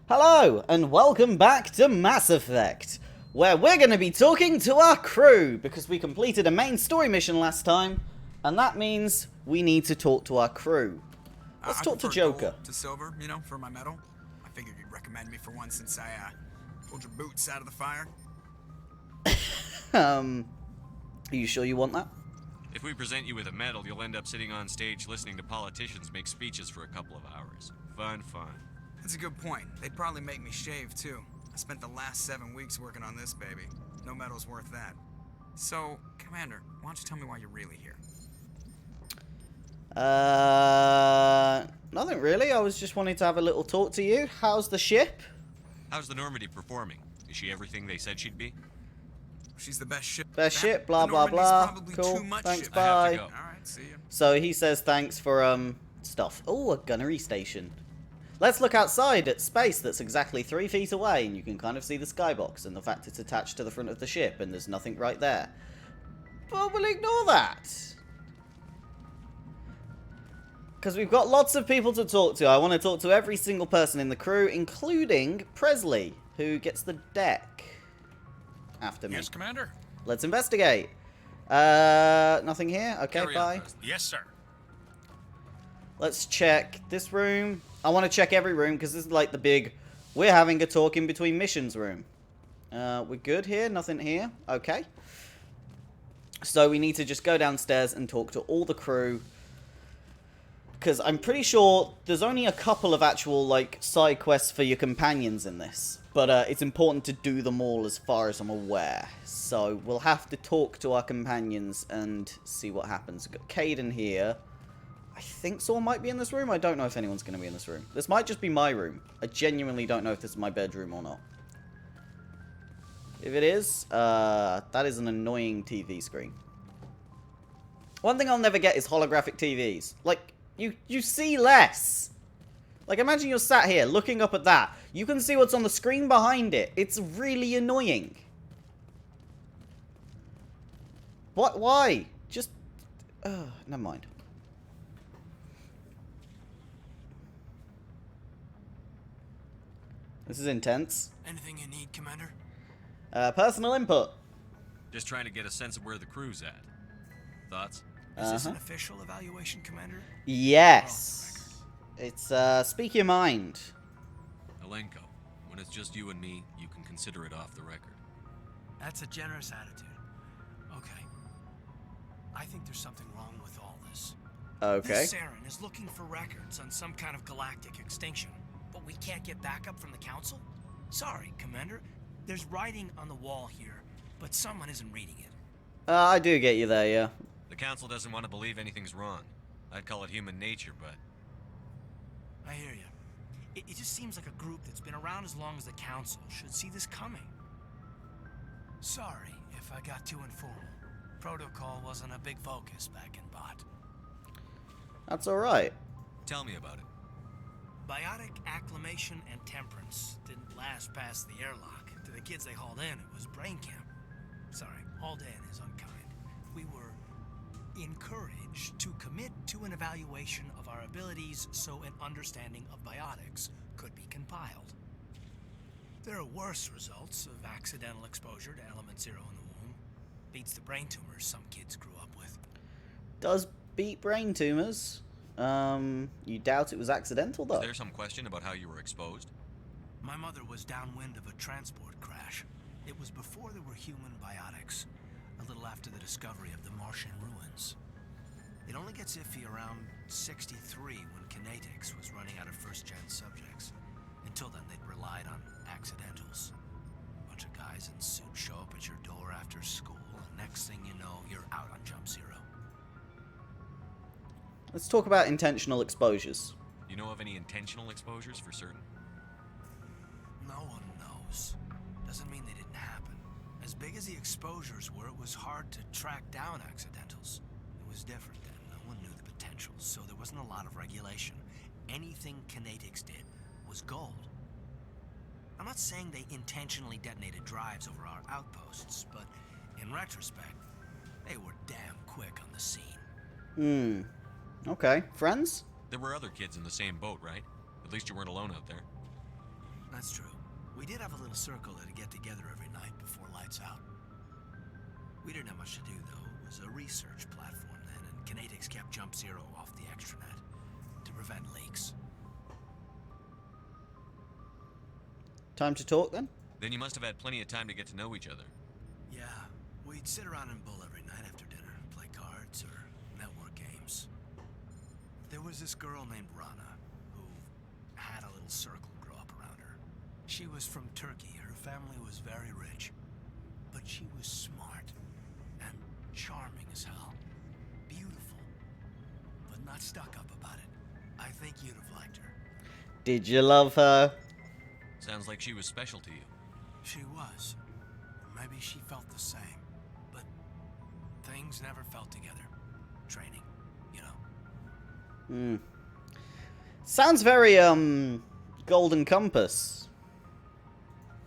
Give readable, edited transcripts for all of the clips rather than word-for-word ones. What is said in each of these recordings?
Hello, and welcome back to Mass Effect, where we're going to be talking to our crew, because we completed a main story mission last time, and that means we need to talk to our crew. Let's talk to Joker. Gold to silver, you know, for my medal. I figured you'd recommend me for one since I pulled your boots out of the fire. Are you sure you want that? If we present you with a medal, you'll end up sitting on stage listening to politicians make speeches for a couple of hours. Fun. That's a good point. They'd probably make me shave, too. I spent the last 7 weeks working on this baby. No medal's worth that. So, Commander, why don't you tell me why you're really here? Nothing really. I was just wanting to have a little talk to you. How's the ship? How's the Normandy performing? Is she everything they said she'd be? She's the best ship. Best ship, blah, blah, blah. Cool. Thanks, bye. Go. Alright, see ya. So he says thanks for, stuff. Oh, a gunnery station. Let's look outside at space that's exactly 3 feet away, and you can kind of see the skybox and the fact it's attached to the front of the ship, and there's nothing right there. But we'll ignore that. Because we've got lots of people to talk to. I want to talk to every single person in the crew, including Presley, who gets the deck after me. Yes, Commander. Let's investigate. Nothing here? Okay, Carry bye. on, Presley. Yes, sir. Let's check this room. I want to check every room because this is like the big we're having a talk in between missions room. We're good here. Nothing here. Okay. So we need to just go downstairs and talk to all the crew. Because I'm pretty sure there's only a couple of actual like side quests for your companions in this. But it's important to do them all as far as I'm aware. So we'll have to talk to our companions and see what happens. We've got Caden here. I think someone might be in this room. I don't know if anyone's going to be in this room. This might just be my room. I genuinely don't know if this is my bedroom or not. If it is, that is an annoying TV screen. One thing I'll never get is holographic TVs. Like, you see less. Like, imagine you're sat here looking up at that. You can see what's on the screen behind it. It's really annoying. What? Why? Just... never mind. This is intense. Anything you need, Commander? Personal input. Just trying to get a sense of where the crew's at. Thoughts? Is this an official evaluation, Commander? Yes. It's, speak your mind. Alenko, when it's just you and me, you can consider it off the record. That's a generous attitude. Okay. I think there's something wrong with all this. Okay. This Saren is looking for records on some kind of galactic extinction. But we can't get backup from the Council? Sorry, Commander. There's writing on the wall here, but someone isn't reading it. I do get you there, yeah. The Council doesn't want to believe anything's wrong. I'd call it human nature, but... I hear you. It just seems like a group that's been around as long as the Council should see this coming. Sorry if I got too informal. Protocol wasn't a big focus back in Bot. That's alright. Tell me about it. Biotic acclimation and temperance didn't last past the airlock. To the kids they hauled in, it was brain camp. Sorry, hauled in is unkind. We were encouraged to commit to an evaluation of our abilities so an understanding of biotics could be compiled. There are worse results of accidental exposure to element 0 in the womb. Beats the brain tumors some kids grew up with. Does beat brain tumors. You doubt it was accidental, though? Is there some question about how you were exposed? My mother was downwind of a transport crash. It was before there were human biotics, a little after the discovery of the Martian ruins. It only gets iffy around 63 when kinetics was running out of first-gen subjects. Until then, they'd relied on accidentals. A bunch of guys in suits show up at your door after school, and next thing you know, you're out on jump zero. Let's talk about intentional exposures. You know of any intentional exposures for certain? No one knows. Doesn't mean they didn't happen. As big as the exposures were, it was hard to track down accidentals. It was different then. No one knew the potential, so there wasn't a lot of regulation. Anything kinetics did was gold. I'm not saying they intentionally detonated drives over our outposts, but in retrospect, they were damn quick on the scene. Okay. Friends? There were other kids in the same boat, right? At least you weren't alone out there. That's That's true. We did have a little circle that'd get together every night before lights out. We didn't have much to do, though. It was a research platform then, and Kinetics kept Jump Zero off the extranet to prevent leaks. Time to talk, then? Then you must have had plenty of time to get to know each other. Yeah, we'd sit around and bull every night after dinner, play cards or network games. There was this girl named Rana, who had a little circle grow up around her. She was from Turkey. Her family was very rich. But she was smart and charming as hell. Beautiful, but not stuck up about it. I think you'd have liked her. Did you love her? Sounds like she was special to you. She was. Maybe she felt the same. But things never felt together. Training, you know. Sounds very, Golden Compass.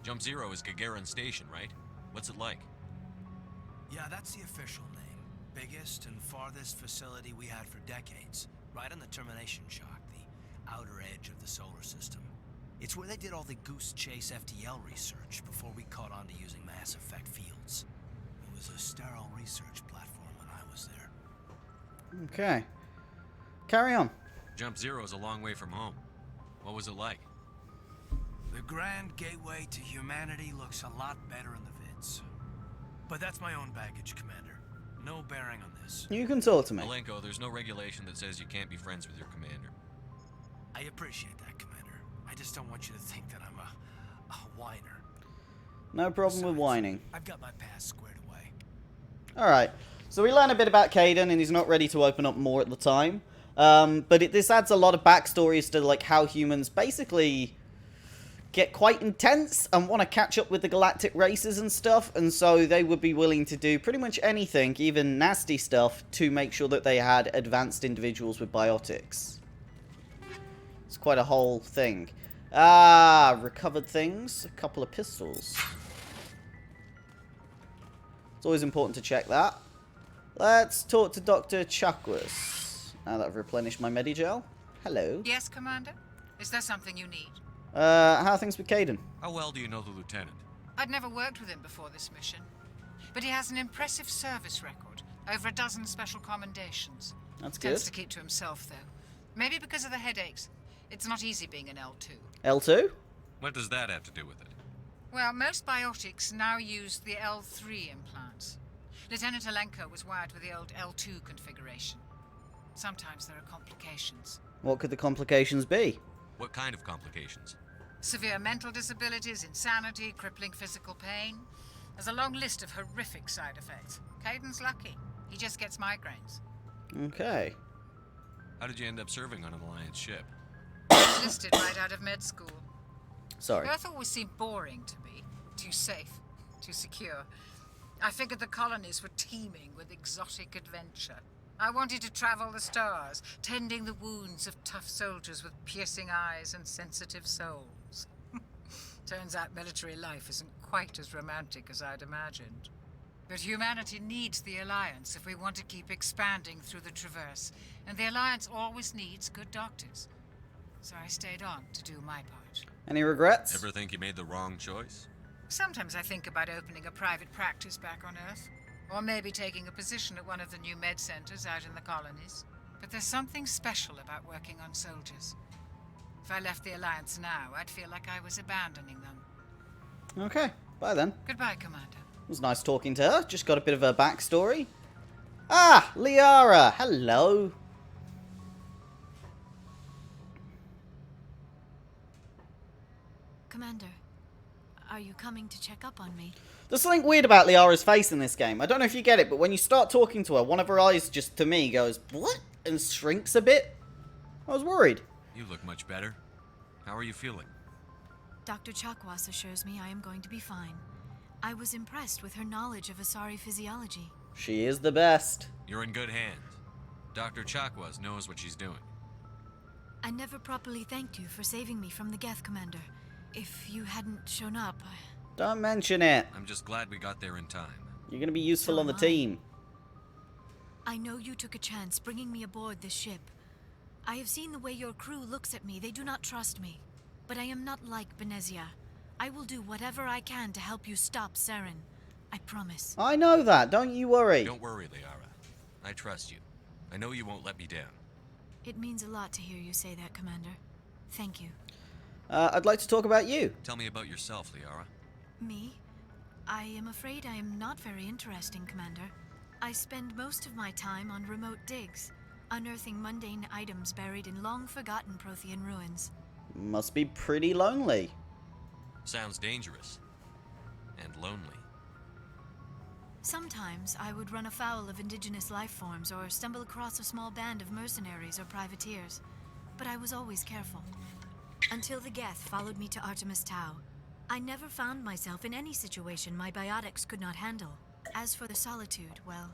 Jump Zero is Gagarin Station, right? What's it like? Yeah, that's the official name. Biggest and farthest facility we had for decades. Right on the termination shock, the outer edge of the solar system. It's where they did all the Goose Chase FTL research before we caught on to using mass effect fields. It was a sterile research platform when I was there. Okay. Carry on. Jump Zero is a long way from home. What was it like? The grand gateway to humanity looks a lot better in the vids. But that's my own baggage, Commander. No bearing on this. You can talk to me. Malenko, there's no regulation that says you can't be friends with your commander. I appreciate that, Commander. I just don't want you to think that I'm a whiner. No problem with Besides, whining. I've got my past squared away. Alright. So we learn a bit about Caden, and he's not ready to open up more at the time. But this adds a lot of backstories to like how humans basically get quite intense and want to catch up with the galactic races and stuff, and so they would be willing to do pretty much anything, even nasty stuff, to make sure that they had advanced individuals with biotics. It's quite a whole thing. Recovered things. A couple of pistols. It's always important to check that. Let's talk to Dr. Chakwas. Now that I've replenished my Medigel. Hello. Yes, Commander? Is there something you need? How are things with Caden? How well do you know the lieutenant? I'd never worked with him before this mission. But he has an impressive service record. Over a dozen special commendations. That's good. Tends to keep to himself, though. Maybe because of the headaches. It's not easy being an L2. L2? What does that have to do with it? Well, most biotics now use the L3 implants. Lieutenant Alenko was wired with the old L2 configuration. Sometimes there are complications. What could the complications be? What kind of complications? Severe mental disabilities, insanity, crippling physical pain. There's a long list of horrific side effects. Caden's lucky. He just gets migraines. Okay. How did you end up serving on an Alliance ship? Enlisted right out of med school. Sorry. Earth always seemed boring to me. Too safe, too secure. I figured the colonies were teeming with exotic adventure. I wanted to travel the stars, tending the wounds of tough soldiers with piercing eyes and sensitive souls. Turns out military life isn't quite as romantic as I'd imagined. But humanity needs the Alliance if we want to keep expanding through the Traverse, and the Alliance always needs good doctors. So I stayed on to do my part. Any regrets? Ever think you made the wrong choice? Sometimes I think about opening a private practice back on Earth. Or maybe taking a position at one of the new med centers out in the colonies. But there's something special about working on soldiers. If I left the Alliance now, I'd feel like I was abandoning them. Okay. Bye then. Goodbye, Commander. It was nice talking to her. Just got a bit of her backstory. Ah, Liara. Hello. Commander, are you coming to check up on me? There's something weird about Liara's face in this game. I don't know if you get it, but when you start talking to her, one of her eyes just, to me, goes, what? And shrinks a bit. I was worried. You look much better. How are you feeling? Dr. Chakwas assures me I am going to be fine. I was impressed with her knowledge of Asari physiology. She is the best. You're in good hands. Dr. Chakwas knows what she's doing. I never properly thanked you for saving me from the Geth, Commander. If you hadn't shown up, Don't mention it. I'm just glad we got there in time. You're going to be useful So on the am I. team. I know you took a chance bringing me aboard this ship. I have seen the way your crew looks at me. They do not trust me. but I am not like Benezia. I will do whatever I can to help you stop Saren. I promise. I know that. Don't you worry. Don't worry, Liara. I trust you. I know you won't let me down. It means a lot to hear you say that, Commander. Thank you. I'd like to talk about you. Tell me about yourself, Liara. Me? I am afraid I am not very interesting, Commander. I spend most of my time on remote digs, unearthing mundane items buried in long-forgotten Prothean ruins. Must be pretty lonely. Sounds dangerous. And lonely. Sometimes I would run afoul of indigenous life forms or stumble across a small band of mercenaries or privateers, but I was always careful. Until the Geth followed me to Artemis Tau. I never found myself in any situation my biotics could not handle. As for the solitude, well,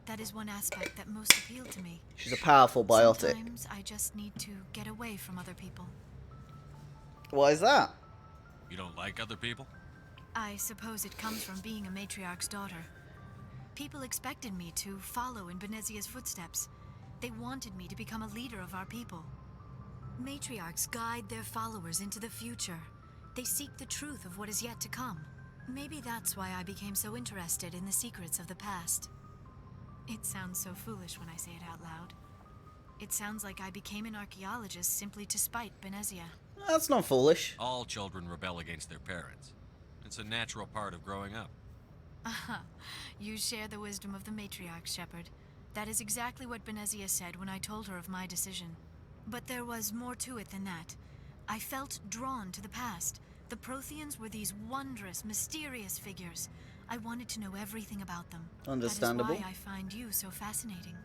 that is one aspect that most appealed to me. She's a powerful biotic. Sometimes I just need to get away from other people. Why is that? You don't like other people? I suppose it comes from being a matriarch's daughter. People expected me to follow in Benezia's footsteps. They wanted me to become a leader of our people. Matriarchs guide their followers into the future. They seek the truth of what is yet to come. Maybe that's why I became so interested in the secrets of the past. It sounds so foolish when I say it out loud. It sounds like I became an archaeologist simply to spite Benezia. That's not foolish. All children rebel against their parents. It's a natural part of growing up. Aha, you share the wisdom of the matriarch, Shepard. That is exactly what Benezia said when I told her of my decision. But there was more to it than that. I felt drawn to the past. The Protheans were these wondrous, mysterious figures. I wanted to know everything about them. Understandable. That is why I find you so fascinating.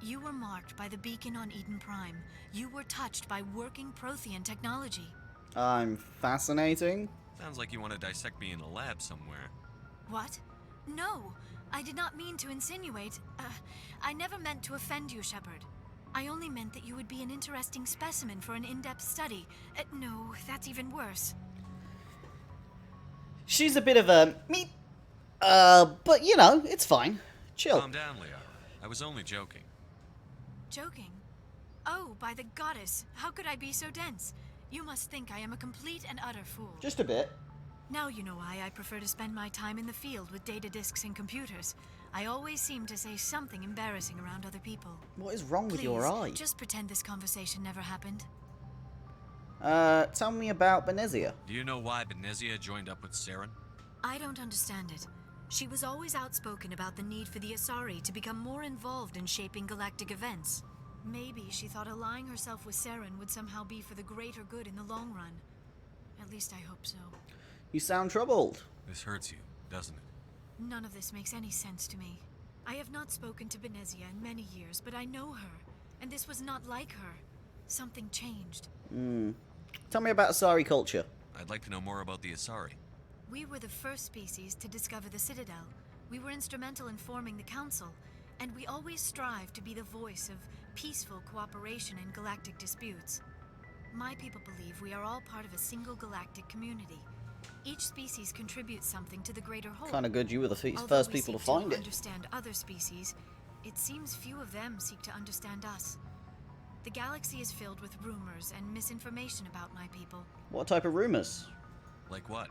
You were marked by the beacon on Eden Prime. You were touched by working Prothean technology. I'm fascinating. Sounds like you want to dissect me in a lab somewhere. What? No, I did not mean to insinuate. I never meant to offend you, Shepard. I only meant that you would be an interesting specimen for an in-depth study. No, that's even worse. She's a bit of a meat. But you know, it's fine. Chill. Calm down, Liara. I was only joking. Joking? Oh, by the goddess, how could I be so dense? You must think I am a complete and utter fool. Just a bit. Now you know why I prefer to spend my time in the field with data disks and computers. I always seem to say something embarrassing around other people. What is wrong with your eye? Just pretend this conversation never happened. Tell me about Benezia. Do you know why Benezia joined up with Saren? I don't understand it. She was always outspoken about the need for the Asari to become more involved in shaping galactic events. Maybe she thought allying herself with Saren would somehow be for the greater good in the long run. At least I hope so. You sound troubled. This hurts you, doesn't it? None of this makes any sense to me. I have not spoken to Benezia in many years, but I know her, and this was not like her. Something changed. Tell me about Asari culture. I'd like to know more about the Asari. We were the first species to discover the Citadel. We were instrumental in forming the Council, and we always strive to be the voice of peaceful cooperation in galactic disputes. My people believe we are all part of a single galactic community. Each species contributes something to the greater whole. Kind of good you were the Although first we people to seek find it. Understand other species, it seems few of them seek to understand us. The galaxy is filled with rumors and misinformation about my people. What type of rumors? Like what?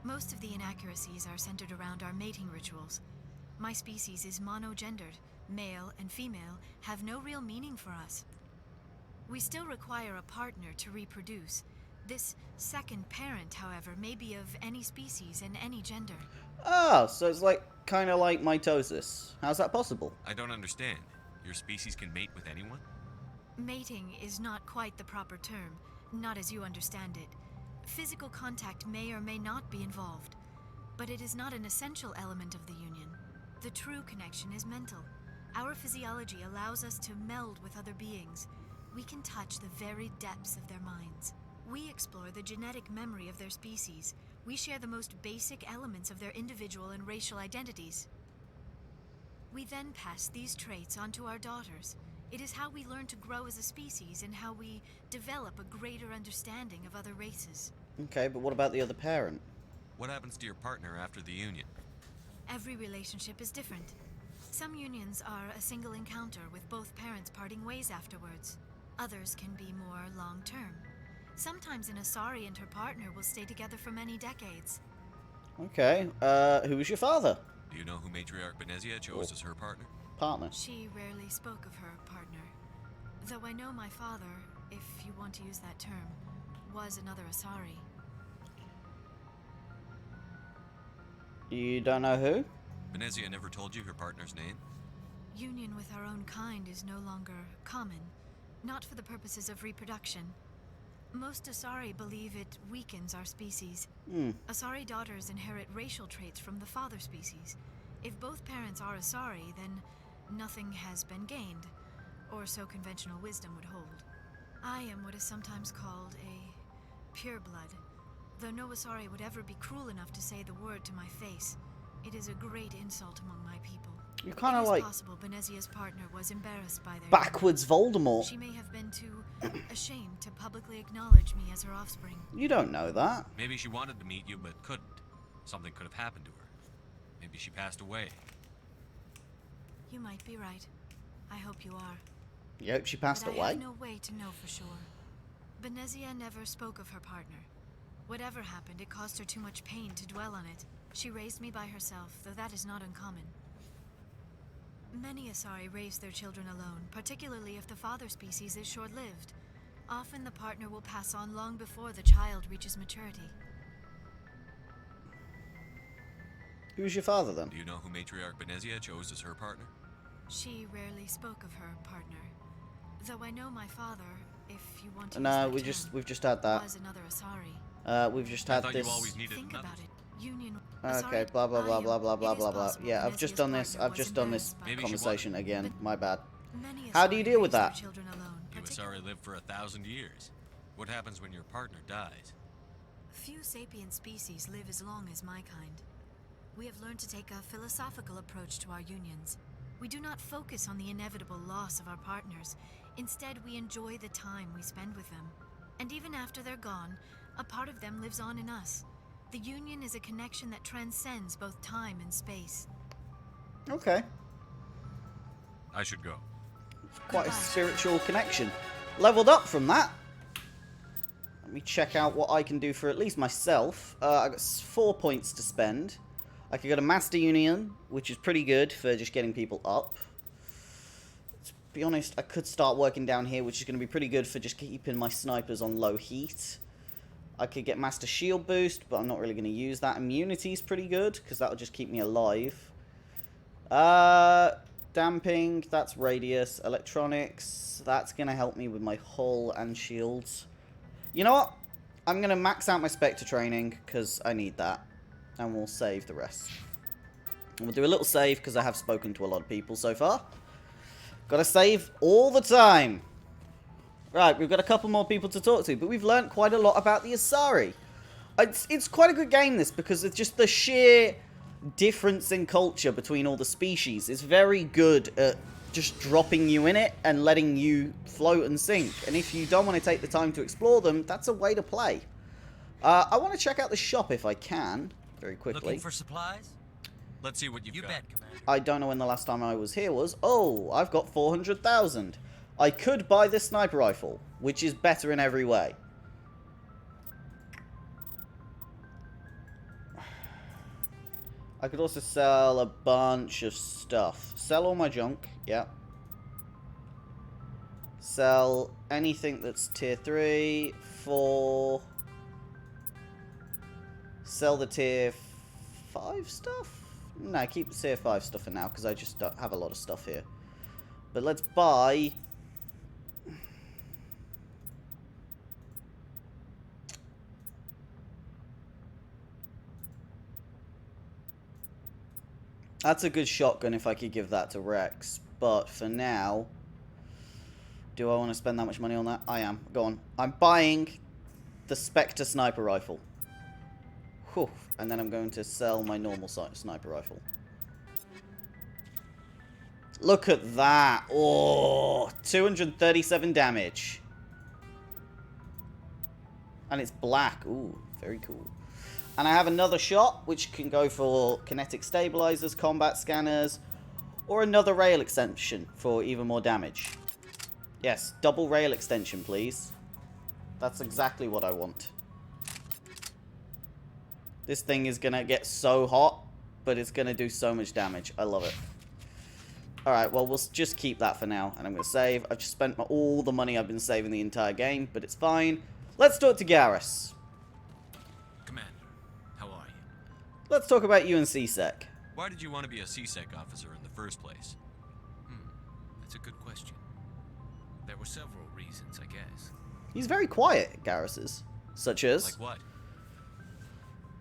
Most of the inaccuracies are centered around our mating rituals. My species is monogendered. Male and female have no real meaning for us. We still require a partner to reproduce. This second parent, however, may be of any species and any gender. Ah, so it's like kind of like mitosis. How's that possible? I don't understand. Your species can mate with anyone? Mating is not quite the proper term, not as you understand it. Physical contact may or may not be involved, but it is not an essential element of the union. The true connection is mental. Our physiology allows us to meld with other beings. We can touch the very depths of their minds. We explore the genetic memory of their species. We share the most basic elements of their individual and racial identities. We then pass these traits on to our daughters. It is how we learn to grow as a species and how we develop a greater understanding of other races. Okay, but what about the other parent? What happens to your partner after the union? Every relationship is different. Some unions are a single encounter with both parents parting ways afterwards. Others can be more long-term. Sometimes an Asari and her partner will stay together for many decades. Okay. Who was your father? Do you know who Matriarch Benezia chose as her partner? Partner. She rarely spoke of her partner. Though I know my father, if you want to use that term, was another Asari. You don't know who? Benezia never told you her partner's name? Union with our own kind is no longer common, not for the purposes of reproduction. Most Asari believe it weakens our species. Asari daughters inherit racial traits from the father species. If both parents are Asari, then nothing has been gained, or so conventional wisdom would hold. I am what is sometimes called a pureblood, though no Asari would ever be cruel enough to say the word to my face. It is a great insult among my people. You're kind of like It is possible Benezia's partner was embarrassed by their backwards Voldemort. She may have been too ashamed to publicly acknowledge me as her offspring. You don't know that. Maybe she wanted to meet you, but couldn't. Something could have happened to her. Maybe she passed away. You might be right. I hope you are. You hope she passed But I away? have no way to know for sure. Benezia never spoke of her partner. Whatever happened, it caused her too much pain to dwell on it. She raised me by herself, though that is not uncommon. Many Asari raise their children alone, particularly if the father species is short-lived. Often the partner will pass on long before the child reaches maturity. Who's your father then? Do you know who Matriarch Benezia chose as her partner? She rarely spoke of her partner. Though I know my father, if you want to No, use that term, we've just had that. was another Asari. We've just I had thought this. you always needed Think another. about it. Union. Okay, Asari, blah blah blah I blah am. blah blah It is blah blah. possible Yeah, I've just Benezia's done this. partner I've was just done this embarrassed by Maybe it. she conversation again. My bad. Many How do you Asari deal with raise their that? children alone, You Asari live for 1,000 years. What happens when your partner dies? Few sapient species live as long as my kind. We have learned to take a philosophical approach to our unions. We do not focus on the inevitable loss of our partners. Instead, we enjoy the time we spend with them. And even after they're gone, a part of them lives on in us. The union is a connection that transcends both time and space. Okay. I should go. Quite a spiritual connection. Leveled up from that. Let me check out what I can do for at least myself. I got 4 points to spend. I could go to Master Union, which is pretty good for just getting people up. To be honest, I could start working down here, which is going to be pretty good for just keeping my snipers on low heat. I could get Master Shield Boost, but I'm not really going to use that. Immunity is pretty good, because that'll just keep me alive. Damping, that's Radius. Electronics, that's going to help me with my hull and shields. You know what? I'm going to max out my Spectre training, because I need that. And we'll save the rest. And we'll do a little save, because I have spoken to a lot of people so far. Gotta save all the time. Right, we've got a couple more people to talk to, but we've learnt quite a lot about the Asari. It's quite a good game, this, because it's just the sheer difference in culture between all the species. It's very good at just dropping you in it and letting you float and sink. And if you don't want to take the time to explore them, that's a way to play. I want to check out the shop if I can, very quickly. Looking for supplies? Let's see what you've You got. bet, Commander. I don't know when the last time I was here was. Oh, I've got 400,000. I could buy this sniper rifle, which is better in every way. I could also sell a bunch of stuff. Sell all my junk, yeah. Sell anything that's tier 3, 4. Sell the tier 5 stuff? No, keep the tier 5 stuff for now, because I just don't have a lot of stuff here. But let's buy... That's a good shotgun if I could give that to Rex. But for now... Do I want to spend that much money on that? I am. Go on. I'm buying the Spectre sniper rifle. Whew. And then I'm going to sell my normal sniper rifle. Look at that. Oh, 237 damage. And it's black. Ooh, very cool. And I have another shot, which can go for kinetic stabilizers, combat scanners, or another rail extension for even more damage. Yes, double rail extension, please. That's exactly what I want. This thing is gonna get so hot, but it's gonna do so much damage. I love it. Alright, well, we'll just keep that for now. And I'm gonna save. I've just spent all the money I've been saving the entire game, but it's fine. Let's talk to Garrus. Commander, how are you? Let's talk about you and CSEC. Why did you want to be a CSEC officer in the first place? That's a good question. There were several reasons, I guess. He's very quiet, Garrus is. Such as... Like what?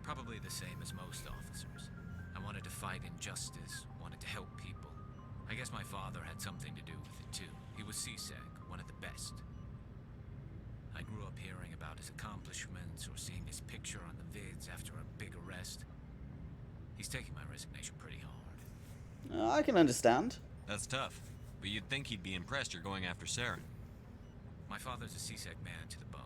Probably the same as most officers. I wanted to fight injustice, wanted to help people. I guess my father had something to do with it too. He was CSEC, one of the best. I grew up hearing about his accomplishments or seeing his picture on the vids after a big arrest. He's taking my resignation pretty hard. I can understand. That's tough. But you'd think he'd be impressed you're going after Saren. My father's a CSEC man to the bone.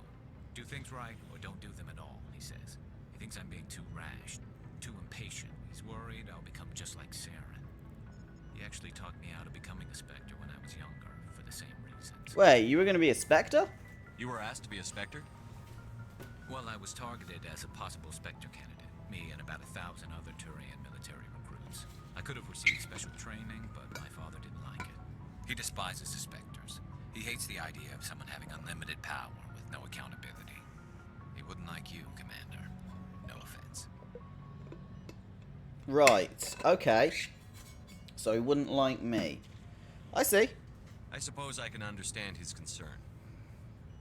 Do things right or don't do them at all, he says. He thinks I'm being too rash, too impatient. He's worried I'll become just like Saren. He actually talked me out of becoming a Spectre when I was younger, for the same reasons. Wait, you were going to be a Spectre? You were asked to be a Spectre? Well, I was targeted as a possible Spectre candidate. Me and about 1,000 other Turian military recruits. I could have received special training, but my father didn't like it. He despises the Spectres. He hates the idea of someone having unlimited power with no accountability. He wouldn't like you, Commander. No offense. Right, okay. So he wouldn't like me. I see. I suppose I can understand his concern.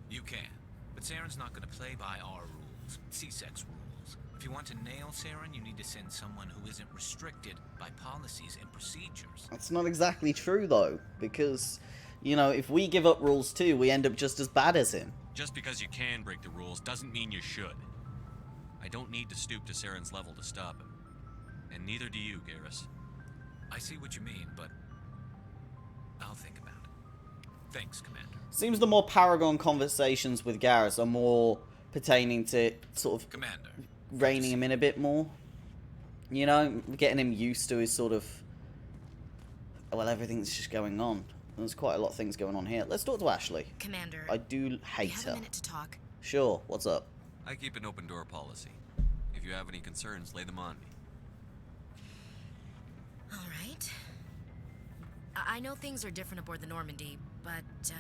You can. But Saren's not going to play by our rules. CSEC's rules. If you want to nail Saren, you need to send someone who isn't restricted by policies and procedures. That's not exactly true, though. Because, you know, if we give up rules too, we end up just as bad as him. Just because you can break the rules doesn't mean you should. I don't need to stoop to Saren's level to stop him. And neither do you, Garrus. I see what you mean, but I'll think about it. Thanks, Commander. Seems the more Paragon conversations with Garrus are more pertaining to sort of Commander. reining him in a bit more. You know, getting him used to his sort of... Well, everything's just going on. There's quite a lot of things going on here. Let's talk to Ashley. Commander, I do we hate have her. a minute to talk. Sure, what's up? I keep an open door policy. If you have any concerns, lay them on me. All right. I know things are different aboard the Normandy, but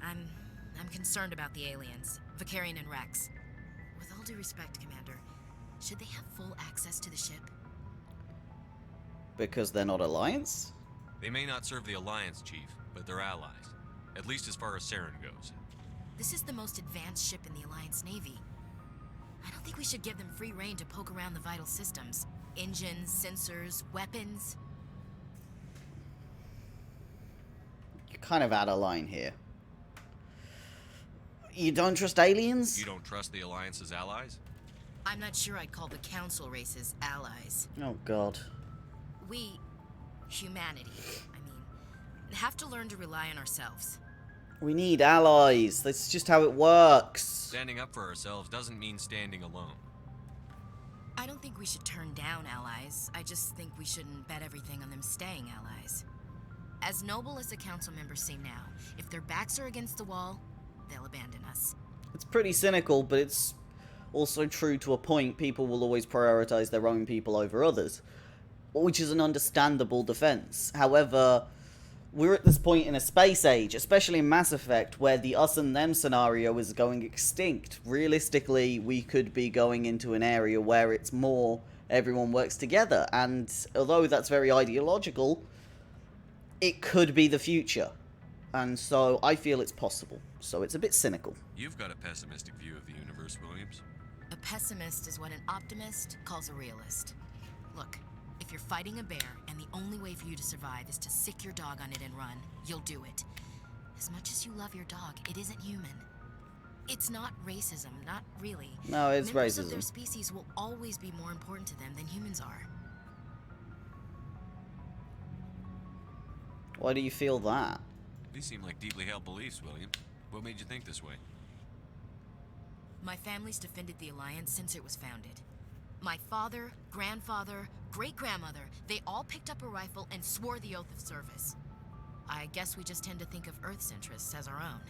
I'm concerned about the aliens, Vicarian and Rex. With all due respect, Commander, should they have full access to the ship? Because they're not Alliance? They may not serve the Alliance, Chief, but they're allies. At least as far as Saren goes. This is the most advanced ship in the Alliance Navy. I don't think we should give them free rein to poke around the vital systems. Engines, sensors, weapons. You're kind of out of line here. You don't trust aliens? You don't trust the Alliance's allies? I'm not sure I'd call the Council races allies. Oh, God. We, humanity, have to learn to rely on ourselves. We need allies. That's just how it works. Standing up for ourselves doesn't mean standing alone. I don't think we should turn down allies. I just think we shouldn't bet everything on them staying allies. As noble as the council members seem now, if their backs are against the wall, they'll abandon us. It's pretty cynical, but it's also true to a point. People will always prioritize their own people over others, which is an understandable defense. However, we're at this point in a space age, especially in Mass Effect, where the us and them scenario is going extinct. Realistically, we could be going into an area where it's more everyone works together, and although that's very ideological, it could be the future. And so I feel it's possible. So it's a bit cynical. You've got a pessimistic view of the universe, Williams. A pessimist is what an optimist calls a realist. Look, if you're fighting a bear and the only way for you to survive is to sick your dog on it and run, you'll do it. As much as you love your dog, it isn't human. It's not racism, not really. No, it's Members of racism. their species will always be more important to them than humans are. Why do you feel that? These seem like deeply held beliefs, William. What made you think this way? My family's defended the Alliance since it was founded. My father, grandfather, great-grandmother, they all picked up a rifle and swore the oath of service. I guess we just tend to think of Earth's interests as our own.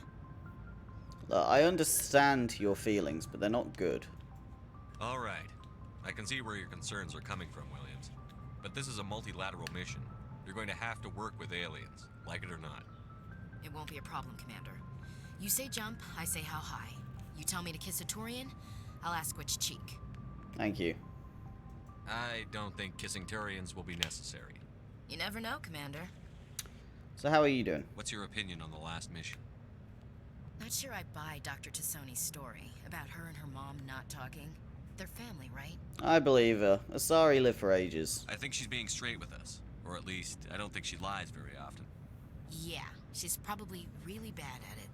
Look, I understand your feelings, but they're not good. All right. I can see where your concerns are coming from, Williams. But this is a multilateral mission. You're going to have to work with aliens, like it or not. It won't be a problem, Commander. You say jump, I say how high. You tell me to kiss a Turian, I'll ask which cheek. Thank you. I don't think kissing Turians will be necessary. You never know, Commander. So how are you doing? What's your opinion on the last mission? Not sure I buy Dr. Tassoni's story about her and her mom not talking. They're family, right? I believe her. Asari lived for ages. I think she's being straight with us. Or at least, I don't think she lies very often. Yeah, she's probably really bad at it.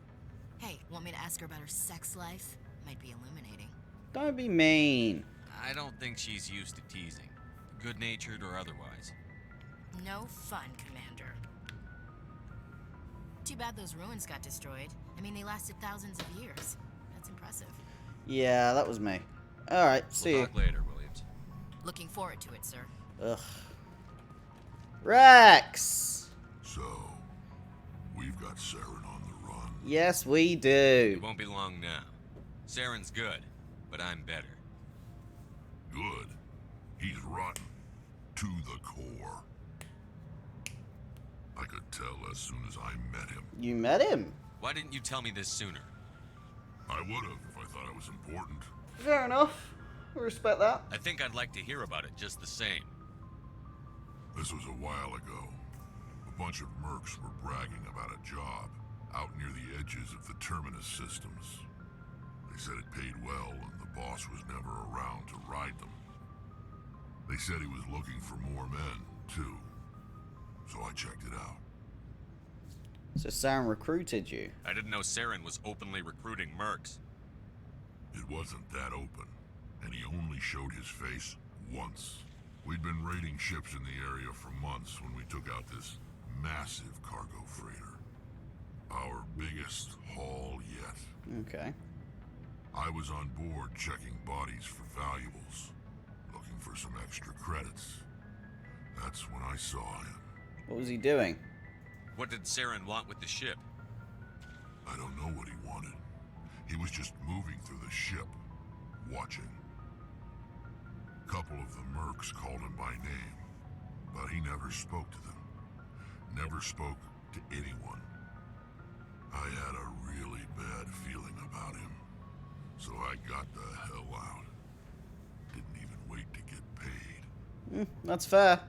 Hey, want me to ask her about her sex life? Might be illuminating. Don't be mean. I don't think she's used to teasing. Good-natured or otherwise. No fun, Commander. Too bad those ruins got destroyed. I mean, they lasted thousands of years. That's impressive. Yeah, that was me. Alright, see We'll you. talk later, Williams. Looking forward to it, sir. Ugh. Rex! So, we've got Saren on the run. Yes, we do. It won't be long now. Saren's good, but I'm better. Good. He's rotten. To the core. I could tell as soon as I met him. You met him? Why didn't you tell me this sooner? I would have if I thought it was important. Fair enough. I respect that. I think I'd like to hear about it just the same. This was a while ago. A bunch of mercs were bragging about a job out near the edges of the Terminus systems. They said it paid well and the boss was never around to ride them. They said he was looking for more men, too. So I checked it out. So Saren recruited you. I didn't know Saren was openly recruiting mercs. It wasn't that open, and he only showed his face once. We'd been raiding ships in the area for months when we took out this massive cargo freighter. Our biggest haul yet. Okay. I was on board checking bodies for valuables, looking for some extra credits. That's when I saw him. What was he doing? What did Saren want with the ship? I don't know what he wanted. He was just moving through the ship, watching. A couple of the mercs called him by name, but he never spoke to them. Never spoke to anyone. I had a really bad feeling about him, so I got the hell out. Didn't even wait to get paid. That's fair.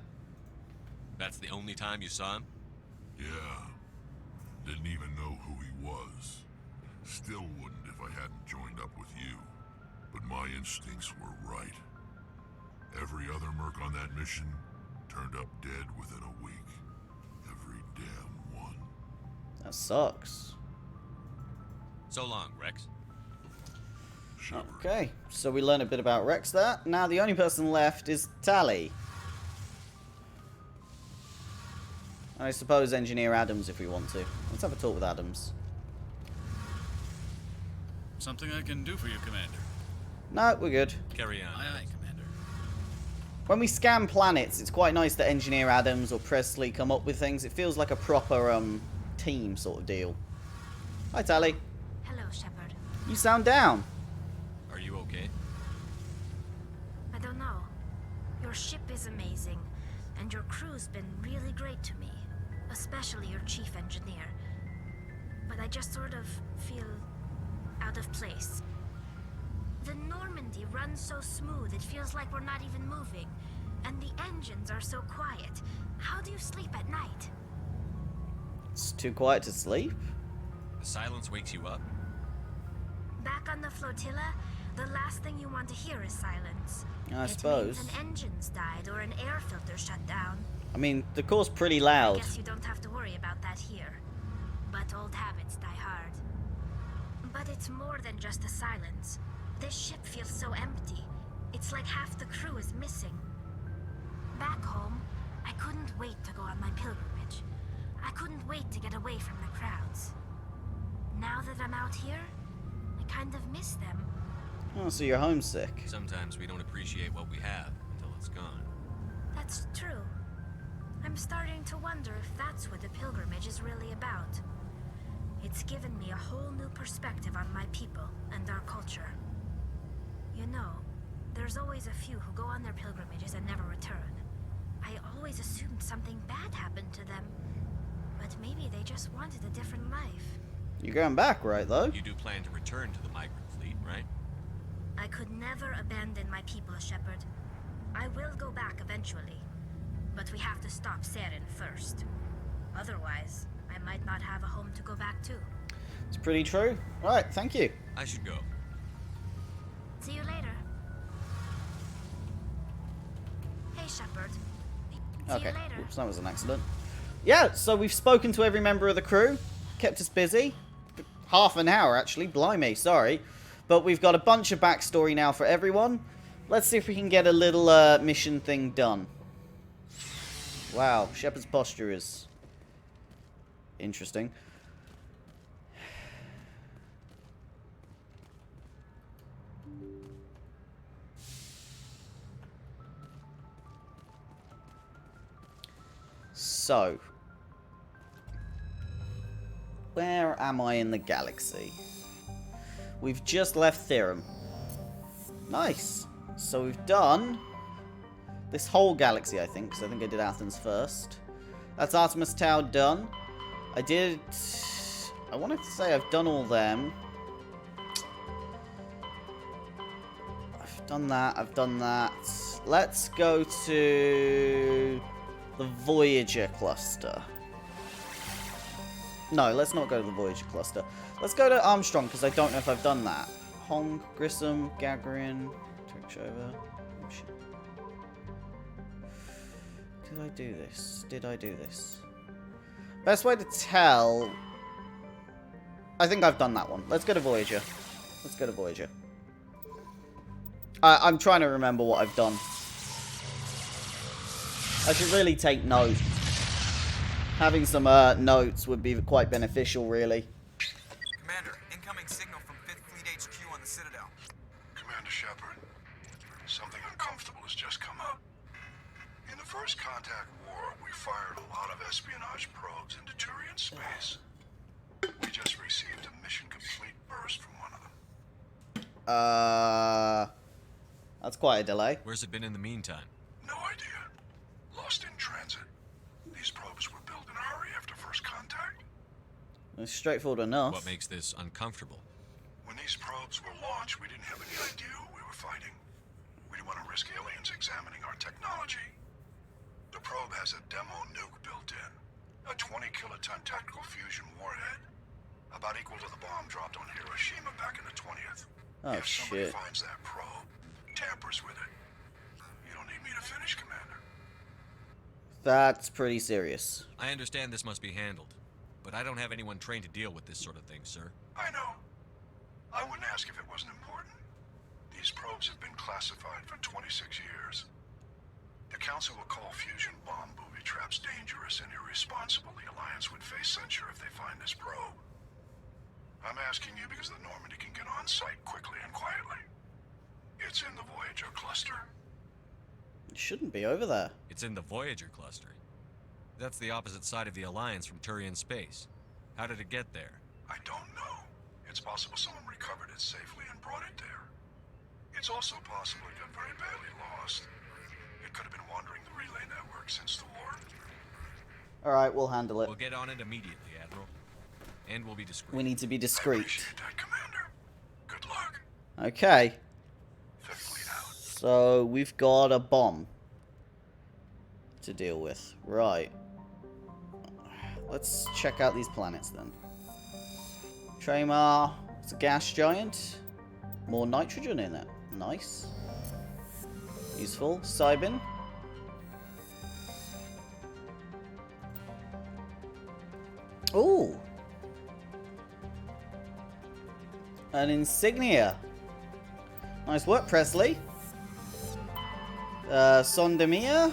That's the only time you saw him? Yeah. Didn't even know who he was. Still wouldn't if I hadn't joined up with you. But my instincts were right. Every other merc on that mission turned up dead within a week. Every damn one. That sucks. So long, Rex. Shiver. Okay, so we learned a bit about Rex there. Now the only person left is Tally. I suppose Engineer Adams if we want to. Let's have a talk with Adams. Something I can do for you, Commander. No, we're good. Carry on. Aye, aye, Commander. When we scan planets, it's quite nice that Engineer Adams or Presley come up with things. It feels like a proper team sort of deal. Hi, Tally. Hello, Shepard. You sound down. Are you okay? I don't know. Your ship is amazing, and your crew's been really great to me, especially your chief engineer. But I just sort of feel out of place. The Normandy runs so smooth, it feels like we're not even moving. And the engines are so quiet. How do you sleep at night? It's too quiet to sleep. The silence wakes you up? Back on the flotilla, the last thing you want to hear is silence. I It suppose. means an engine's died or an air filter shut down. I mean, the core's pretty I loud. guess you don't have to worry about that here. But old habits die hard. But it's more than just the silence. This ship feels so empty. It's like half the crew is missing. Back home, I couldn't wait to go on my pilgrimage. I couldn't wait to get away from the crowds. Now that I'm out here, I kind of miss them. Oh, so you're homesick. Sometimes we don't appreciate what we have until it's gone. That's true. I'm starting to wonder if that's what the pilgrimage is really about. It's given me a whole new perspective on my people and our culture. You know, there's always a few who go on their pilgrimages and never return. I always assumed something bad happened to them. But maybe they just wanted a different life. You're going back, right, though? You do plan to return to the migrant fleet, right? I could never abandon my people, Shepard. I will go back eventually. But we have to stop Saren first. Otherwise, I might not have a home to go back to. It's pretty true. Right, thank you. I should go. See you later. Hey, Shepard. See Okay. you later. Oops, that was an accident. Yeah, so we've spoken to every member of the crew. Kept us busy. Half an hour, actually. Blimey, sorry. But we've got a bunch of backstory now for everyone. Let's see if we can get a little mission thing done. Wow, Shepard's posture is interesting. So, where am I in the galaxy? We've just left Therum. Nice. So we've done this whole galaxy, I think, because I think I did Athens first. That's Artemis Tau done. I wanted to say I've done all them. I've done that. Let's go to the Voyager cluster. No, let's not go to the Voyager cluster. Let's go to Armstrong, because I don't know if I've done that. Hong, Grissom, Gagarin, Trickshover. Oh, shit. Did I do this? Did I do this? Best way to tell... I think I've done that one. Let's go to Voyager. Let's go to Voyager. I'm trying to remember what I've done. I should really take notes. Having some notes would be quite beneficial, really. Commander, incoming signal from 5th Fleet HQ on the Citadel. Commander Shepard, something uncomfortable has just come up. In the First Contact War, we fired a lot of espionage probes into Turian space. We just received a mission complete burst from one of them. That's quite a delay. Where's it been in the meantime? No idea. Lost in transit. These probes were built in a hurry after First Contact. It's straightforward enough. What makes this uncomfortable? When these probes were launched, we didn't have any idea who we were fighting. We didn't want to risk aliens examining our technology. The probe has a demo nuke built in. A 20-kiloton tactical fusion warhead. About equal to the bomb dropped on Hiroshima back in the 20th. Oh, if somebody shit. finds that probe, tampers with it, you don't need me to finish, Commander. That's pretty serious. I understand this must be handled, but I don't have anyone trained to deal with this sort of thing, sir. I know. I wouldn't ask if it wasn't important. These probes have been classified for 26 years. The Council will call fusion bomb booby traps dangerous and irresponsible. The Alliance would face censure if they find this probe. I'm asking you because the Normandy can get on site quickly and quietly. It's in the Voyager cluster. It shouldn't be over there. It's in the Voyager cluster. That's the opposite side of the Alliance from Turian space. How did it get there? I don't know. It's possible someone recovered it safely and brought it there. It's also possible it got very badly lost. It could have been wandering the relay network since the war. Alright, we'll handle it. We'll get on it immediately, Admiral. And we'll be discreet. We need to be I discreet. appreciate that, Commander. Good luck. Okay. Fifth Fleet out. So, we've got a bomb to deal with. Right. Let's check out these planets then. Tramar, it's a gas giant. More nitrogen in it. Nice. Useful. Cybin. Ooh. An insignia. Nice work, Presley. Sondemia.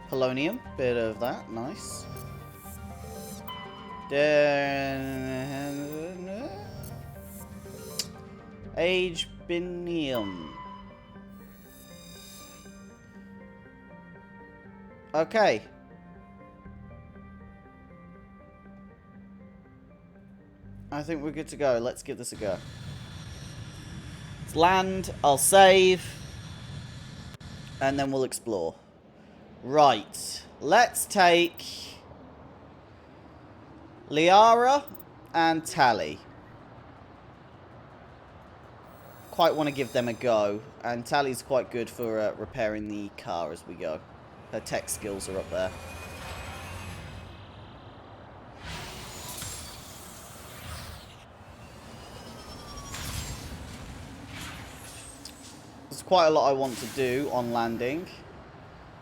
Polonium. Bit of that. Nice. Agebinium. Okay. I think we're good to go. Let's give this a go. Let's land. I'll save. And then we'll explore. Right. Let's take Liara and Tally. Quite want to give them a go. And Tally's quite good for repairing the car as we go. Her tech skills are up there. There's quite a lot I want to do on landing.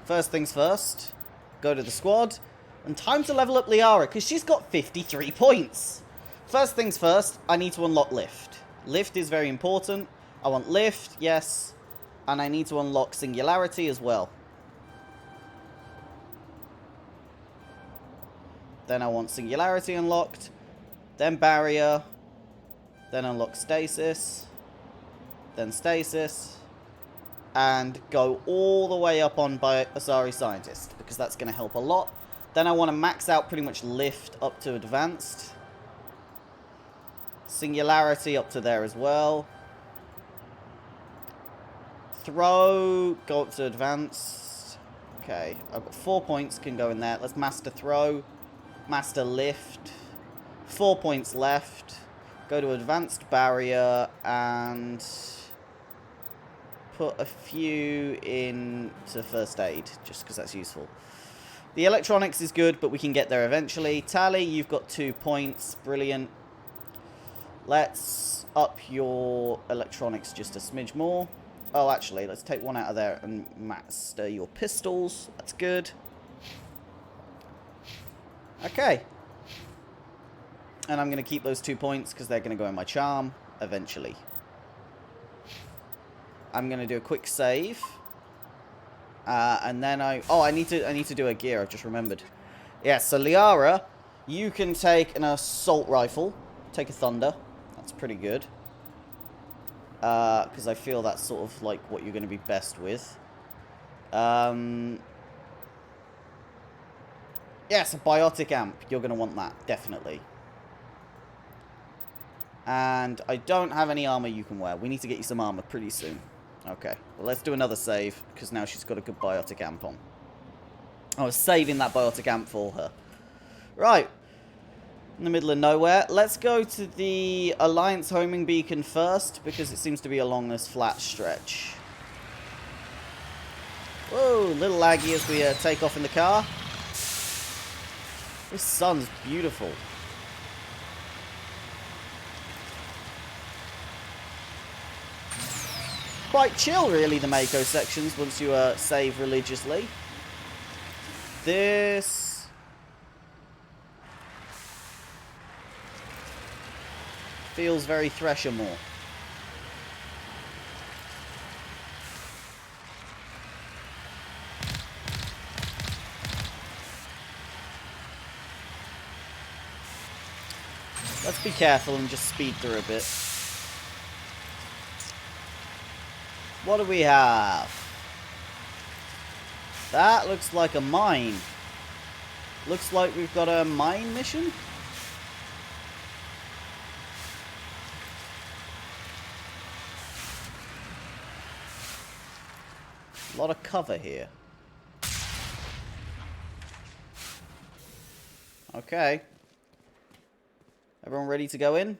First things first, go to the squad. And time to level up Liara, because she's got 53 points. First things first, I need to unlock lift. Lift is very important. I want lift, yes. And I need to unlock singularity as well. Then I want singularity unlocked. Then barrier. Then unlock stasis. Then stasis. And go all the way up on by Asari Scientist, because that's going to help a lot. Then I want to max out pretty much lift up to advanced. Singularity up to there as well. Throw, go up to advanced. Okay, I've got 4 points, can go in there. Let's master throw, master lift. 4 points left. Go to advanced barrier and put a few into first aid, just because that's useful. The electronics is good, but we can get there eventually. Tally, you've got 2 points. Brilliant. Let's up your electronics just a smidge more. Oh, actually, let's take one out of there and master your pistols. That's good. Okay. And I'm going to keep those 2 points because they're going to go in my charm eventually. I'm going to do a quick save. And then I need to do a gear, I've just remembered. Yeah, so Liara, you can take an assault rifle. Take a thunder. That's pretty good. Because I feel that's sort of like what you're going to be best with. Yes, a biotic amp. You're going to want that, definitely. And I don't have any armor you can wear. We need to get you some armor pretty soon. Okay, well, let's do another save, because now she's got a good biotic amp on. I was saving that biotic amp for her. Right. In the middle of nowhere. Let's go to the Alliance homing beacon first, because it seems to be along this flat stretch. Whoa, a little laggy as we take off in the car. This sun's beautiful. Quite chill, really, the Mako sections, once you save religiously. This feels very Threshermore. Let's be careful and just speed through a bit. What do we have? That looks like a mine. Looks like we've got a mine mission. A lot of cover here. Okay. Everyone ready to go in?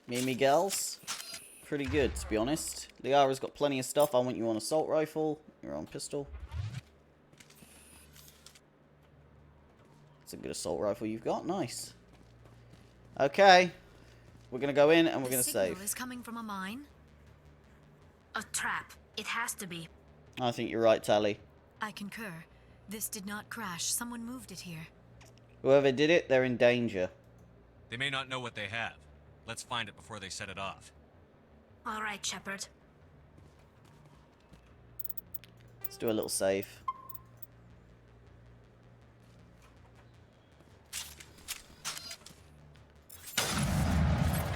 Me girls? Pretty good, to be honest. Liara's got plenty of stuff. I want you on assault rifle. You're on pistol. It's a good assault rifle you've got. Nice. Okay. We're going to go in and we're going to save. Is coming from a mine? A trap. It has to be. I think you're right, Tally. I concur. This did not crash. Someone moved it here. Whoever did it, they're in danger. They may not know what they have. Let's find it before they set it off. All right, Shepard. Let's do a little save.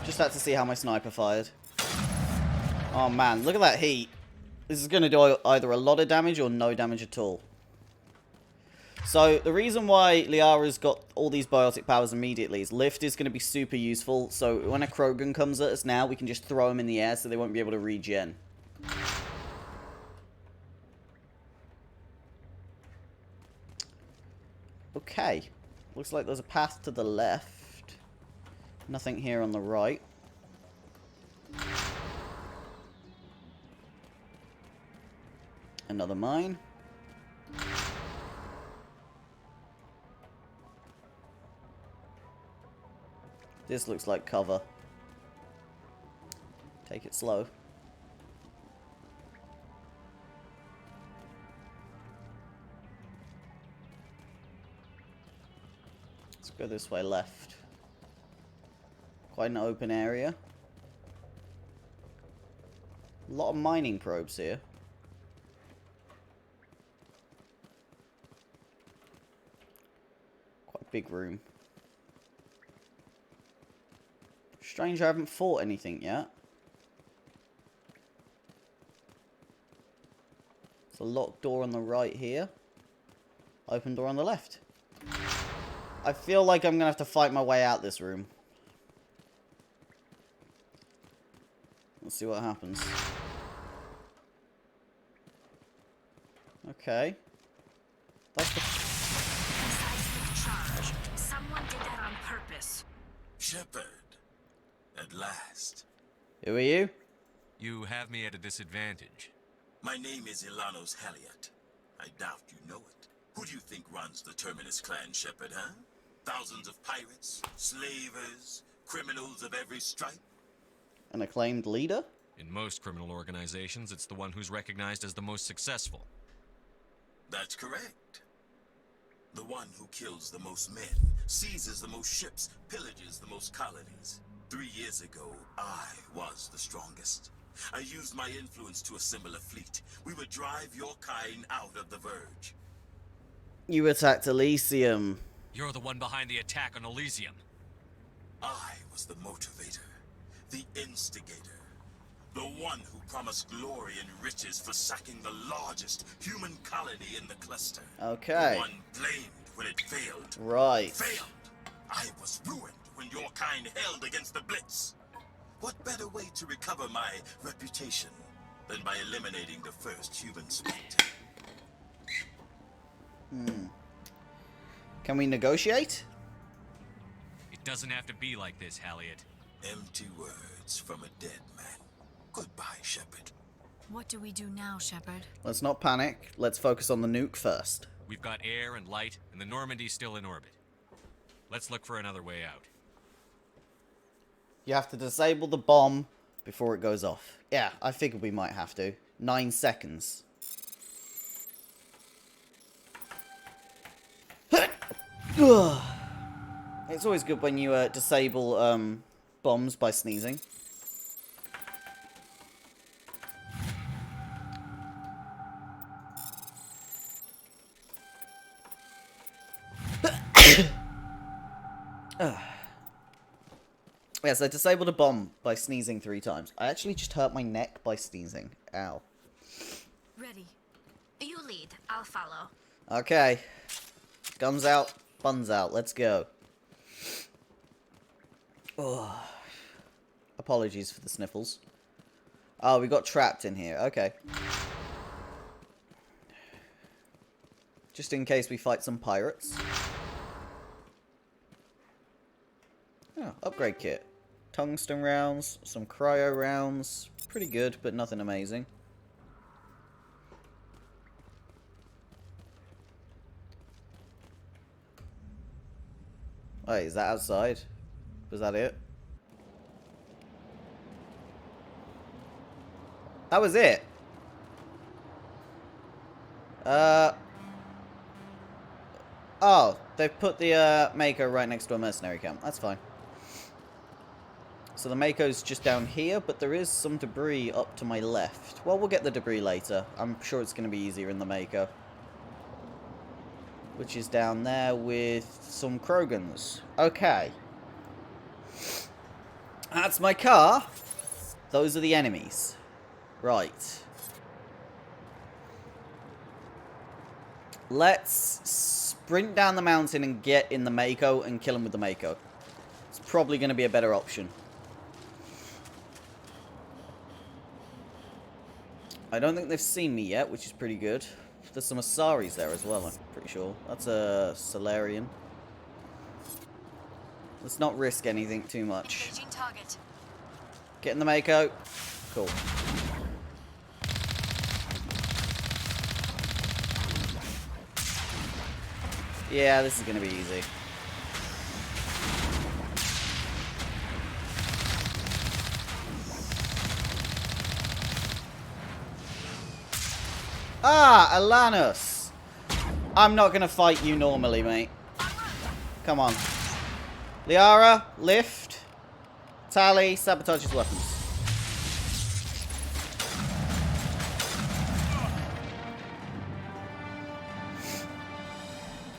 Just had to see how my sniper fired. Oh man, look at that heat. This is going to do either a lot of damage or no damage at all. So, the reason why Liara's got all these biotic powers immediately is Lift is going to be super useful. So, when a Krogan comes at us now, we can just throw them in the air so they won't be able to regen. Okay. Looks like there's a path to the left. Nothing here on the right. Another mine. This looks like cover. Take it slow. Let's go this way left. Quite an open area. A lot of mining probes here. Quite a big room. Strange I haven't fought anything yet. There's a locked door on the right here. Open door on the left. I feel like I'm going to have to fight my way out this room. Let's see what happens. Okay. That's the... Seismic charge. Someone did that on purpose. Shepard. At last. Who are you? You have me at a disadvantage. My name is Ilanos Halliot. I doubt you know it. Who do you think runs the Terminus clan, Shepard, huh? Thousands of pirates, slavers, criminals of every stripe? An acclaimed leader? In most criminal organizations, it's the one who's recognized as the most successful. That's correct. The one who kills the most men, seizes the most ships, pillages the most colonies. 3 years ago, I was the strongest. I used my influence to assemble a fleet. We would drive your kind out of the Verge. You attacked Elysium. You're the one behind the attack on Elysium. I was the motivator, the instigator, the one who promised glory and riches for sacking the largest human colony in the cluster. Okay. The one blamed when it failed. Right. Failed. I was ruined when your kind held against the Blitz. What better way to recover my reputation than by eliminating the first human spectre? Can we negotiate? It doesn't have to be like this, Halliot. Empty words from a dead man. Goodbye, Shepard. What do we do now, Shepard? Let's not panic. Let's focus on the nuke first. We've got air and light, and the Normandy's still in orbit. Let's look for another way out. You have to disable the bomb before it goes off. Yeah, I figured we might have to. 9 seconds. It's always good when you disable bombs by sneezing. Yes, I disabled a bomb by sneezing 3 times. I actually just hurt my neck by sneezing. Ow. Ready. You lead. I'll follow. Okay. Guns out, buns out. Let's go. Oh. Apologies for the sniffles. Oh, we got trapped in here. Okay. Just in case we fight some pirates. Oh, upgrade kit. Tungsten rounds, some cryo rounds. Pretty good, but nothing amazing. Wait, is that outside? Was that it? That was it. Oh, they've put the Mako right next to a mercenary camp. That's fine. So the Mako's just down here, but there is some debris up to my left. Well, we'll get the debris later. I'm sure it's going to be easier in the Mako. Which is down there with some Krogans. Okay. That's my car. Those are the enemies. Right. Let's sprint down the mountain and get in the Mako and kill him with the Mako. It's probably going to be a better option. I don't think they've seen me yet, which is pretty good. There's some Asaris there as well, I'm pretty sure. That's a Solarian. Let's not risk anything too much. Engaging target. Get in the Mako. Cool. Yeah, this is going to be easy. Ah, Alanos. I'm not going to fight you normally, mate. Come on. Liara, lift. Tally, sabotage his weapons.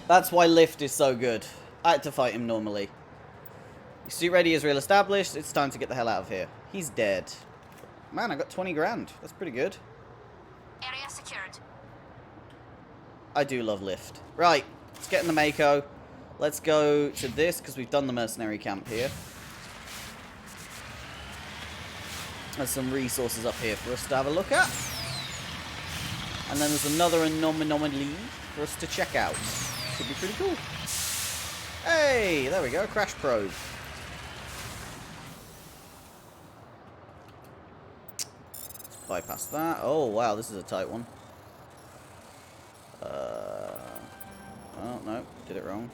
That's why lift is so good. I had to fight him normally. Your suit ready is real established. It's time to get the hell out of here. He's dead. Man, I got 20 grand. That's pretty good. Area secured. I do love lift. Right, let's get in the Mako. Let's go to this, because we've done the mercenary camp here. There's some resources up here for us to have a look at. And then there's another anomaly for us to check out. Should be pretty cool. Hey, there we go, crash probe. Let's bypass that. Oh, wow, this is a tight one. Oh, no, did it wrong.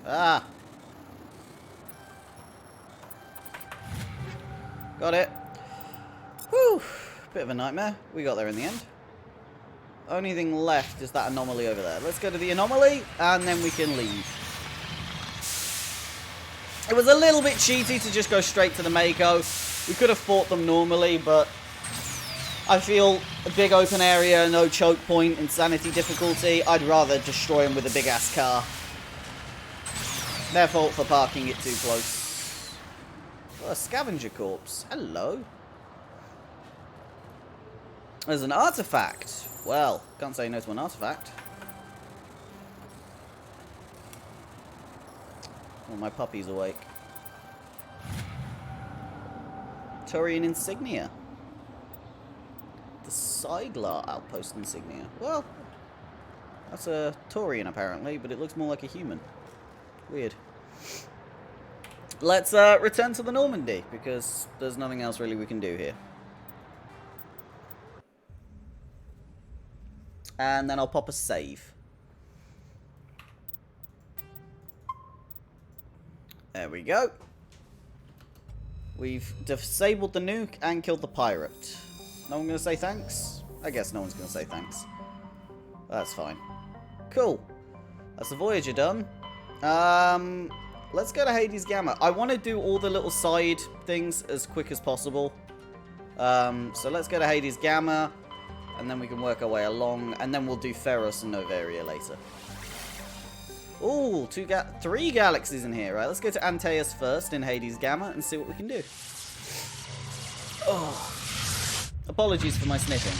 Ah! Got it. Whew! Bit of a nightmare. We got there in the end. Only thing left is that anomaly over there. Let's go to the anomaly, and then we can leave. It was a little bit cheaty to just go straight to the Mako. We could have fought them normally, but I feel a big open area, no choke point, insanity difficulty. I'd rather destroy them with a big-ass car. Their fault for parking it too close. Oh, a scavenger corpse. Hello. There's an artifact. Well, can't say no to an artifact. Oh, my puppy's awake. Turian insignia. The Sidlar outpost insignia. Well, that's a Turian apparently, but it looks more like a human. Weird. Let's return to the Normandy, because there's nothing else really we can do here. And then I'll pop a save. There we go. We've disabled the nuke and killed the pirate. No one gonna say thanks? I guess no one's gonna say thanks. That's fine. Cool. That's the Voyager done. Let's go to Hades Gamma. I want to do all the little side things as quick as possible. So let's go to Hades Gamma, and then we can work our way along, and then we'll do Ferros and Novaria later. Ooh, 3 galaxies in here. Right, let's go to Antaeus first in Hades Gamma and see what we can do. Oh, apologies for my sniffing.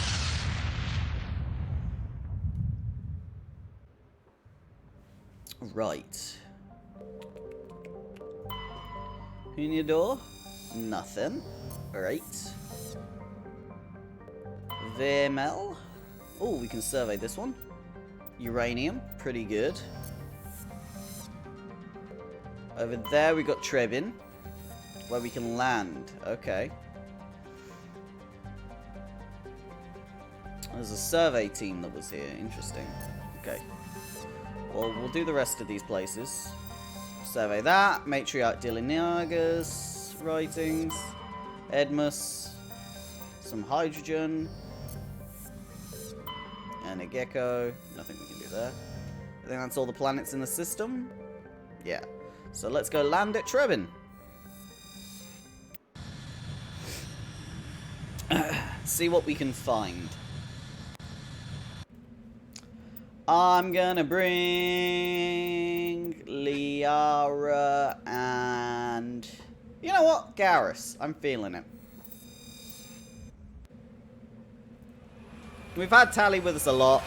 Right. In your door? Nothing. Right. Vermel. Oh, we can survey this one. Uranium. Pretty good. Over there we got Trebin, where we can land. Okay. There's a survey team that was here. Interesting. Okay. Well, we'll do the rest of these places. Survey that. Matriarch Dilinaga's writings. Edmus. Some hydrogen. And a gecko. Nothing we can do there. I think that's all the planets in the system. Yeah. So let's go land at Trebin. See what we can find. I'm gonna bring Liara and... You know what? Garrus. I'm feeling it. We've had Tally with us a lot.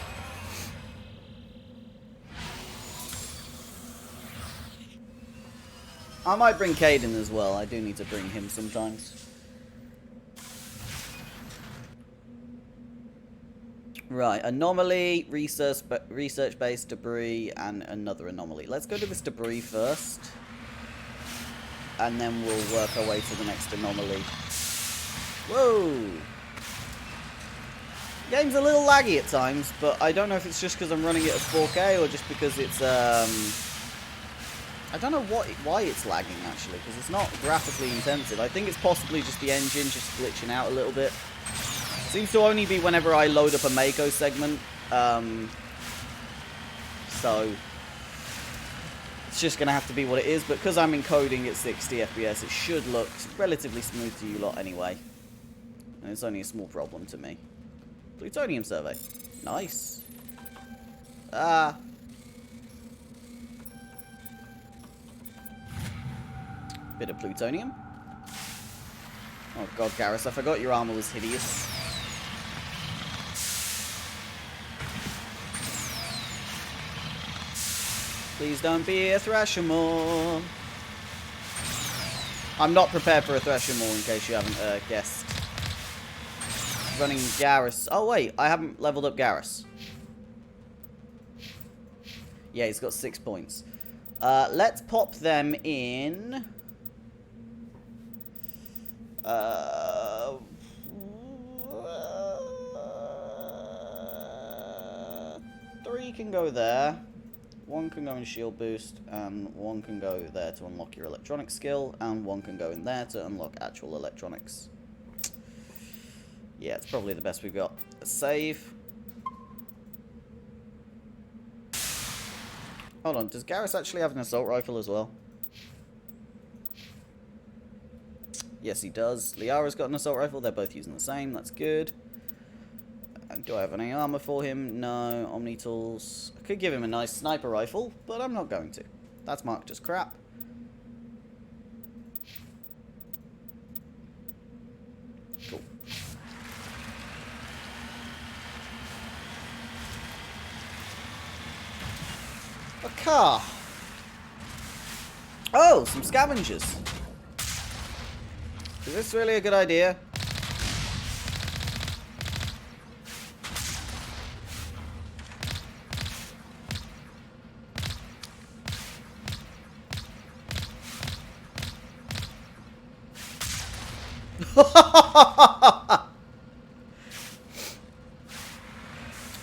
I might bring Caden as well. I do need to bring him sometimes. Right, anomaly, research-based debris, and another anomaly. Let's go to this debris first. And then we'll work our way to the next anomaly. Whoa! Game's a little laggy at times, but I don't know if it's just because I'm running it at 4K or just because it's, I don't know why it's lagging, actually, because it's not graphically intensive. I think it's possibly just the engine just glitching out a little bit. Seems to only be whenever I load up a Mako segment. So it's just going to have to be what it is. But because I'm encoding at 60 FPS, it should look relatively smooth to you lot anyway. And it's only a small problem to me. Plutonium survey. Nice. Bit of plutonium. Oh god, Garrus, I forgot your armor was hideous. Please don't be a Thrashamore. I'm not prepared for a Thrashamore, in case you haven't guessed. Running Garrus. Oh wait, I haven't leveled up Garrus. Yeah, he's got 6 points. Let's pop them in. 3 can go there. 1 can go in shield boost, and 1 can go there to unlock your electronic skill, and 1 can go in there to unlock actual electronics. Yeah, it's probably the best we've got. A save. Hold on, does Garrus actually have an assault rifle as well? Yes, he does. Liara's got an assault rifle. They're both using the same. That's good. And do I have any armor for him? No. Omni tools. I could give him a nice sniper rifle, but I'm not going to. That's marked as crap. Cool. A car. Oh, some scavengers. Is this really a good idea?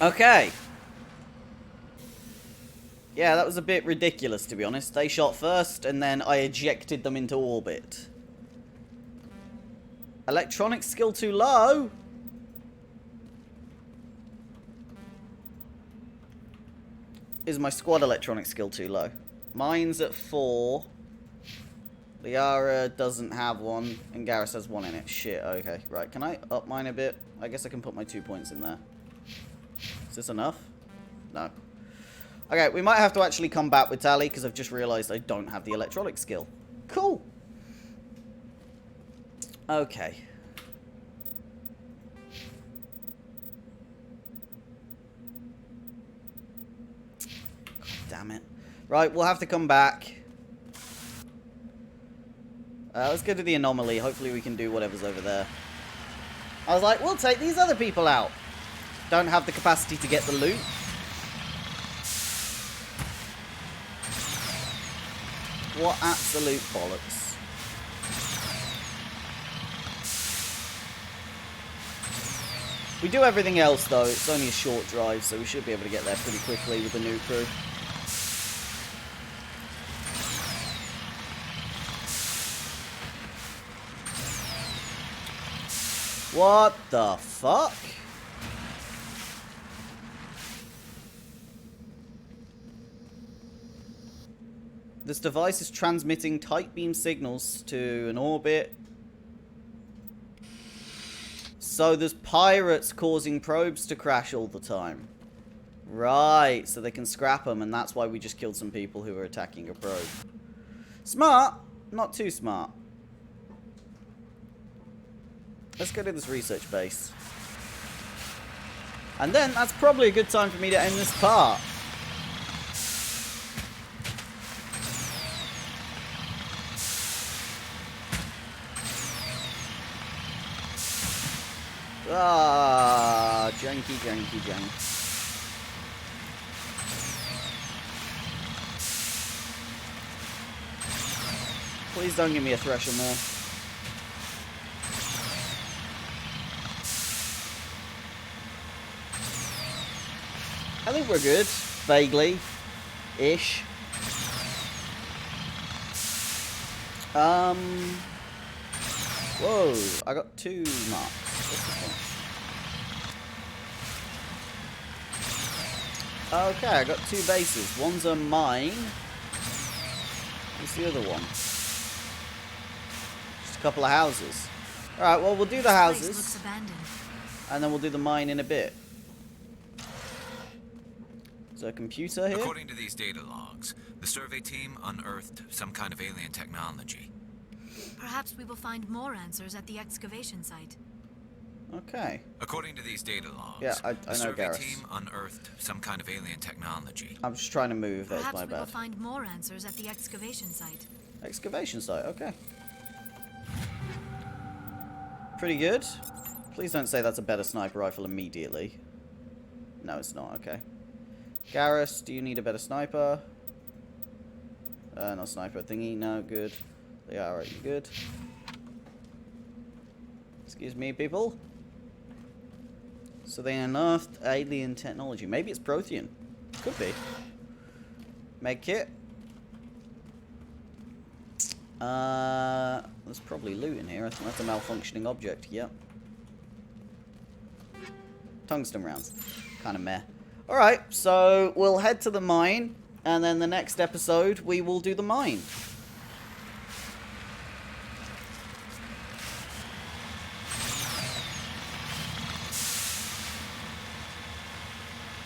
Okay. Yeah, that was a bit ridiculous, to be honest. They shot first, and then I ejected them into orbit. Electronic skill too low? Is my squad electronic skill too low? Mine's at 4. Liara doesn't have one, and Garrus has 1 in it. Shit, okay. Right, can I up mine a bit? I guess I can put my 2 points in there. Is this enough? No. Okay, we might have to actually come back with Tally, because I've just realised I don't have the electronic skill. Cool. Okay. God damn it. Right, we'll have to come back. Let's go to the anomaly. Hopefully we can do whatever's over there. I was like, we'll take these other people out. Don't have the capacity to get the loot. What absolute bollocks. We do everything else, though. It's only a short drive, so we should be able to get there pretty quickly with the new crew. What the fuck? This device is transmitting tight beam signals to an orbit. So there's pirates causing probes to crash all the time. Right, so they can scrap them, and that's why we just killed some people who were attacking a probe. Smart, not too smart. Let's go to this research base. And then that's probably a good time for me to end this part. Ah, janky, janky, jank. Please don't give me a thresher more. I think we're good. Vaguely. Ish. Whoa, I got 2 marks. What's this one? Okay, I got 2 bases. One's a mine. What's the other one? Just a couple of houses. Alright, well, we'll do the houses. Looks abandoned. And then we'll do the mine in a bit. Is there a computer here? According to these data logs, the survey team unearthed some kind of alien technology. Perhaps we will find more answers at the excavation site. Okay. According to these data logs, Yeah, I the know survey Garrus. team unearthed some kind of alien technology. I'm just trying to move, that's Perhaps my we will bad. find more answers at the excavation site. Excavation site, okay. Pretty good. Please don't say that's a better sniper rifle immediately. No, it's not, okay. Garrus, do you need a better sniper? No sniper thingy, no, good. Yeah, alright, you good. Excuse me, people. So they unearthed alien technology. Maybe it's Prothean. Could be. Med kit. There's probably loot in here. I think that's a malfunctioning object. Yep. Tungsten rounds. Kind of meh. Alright, so we'll head to the mine, and then the next episode we will do the mine.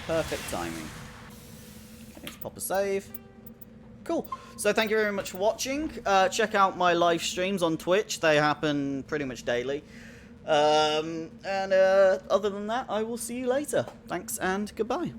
Perfect timing. Okay, let's pop a save. Cool. So thank you very much for watching. Check out my live streams on Twitch. They happen pretty much daily. Other than that, I will see you later. Thanks and goodbye.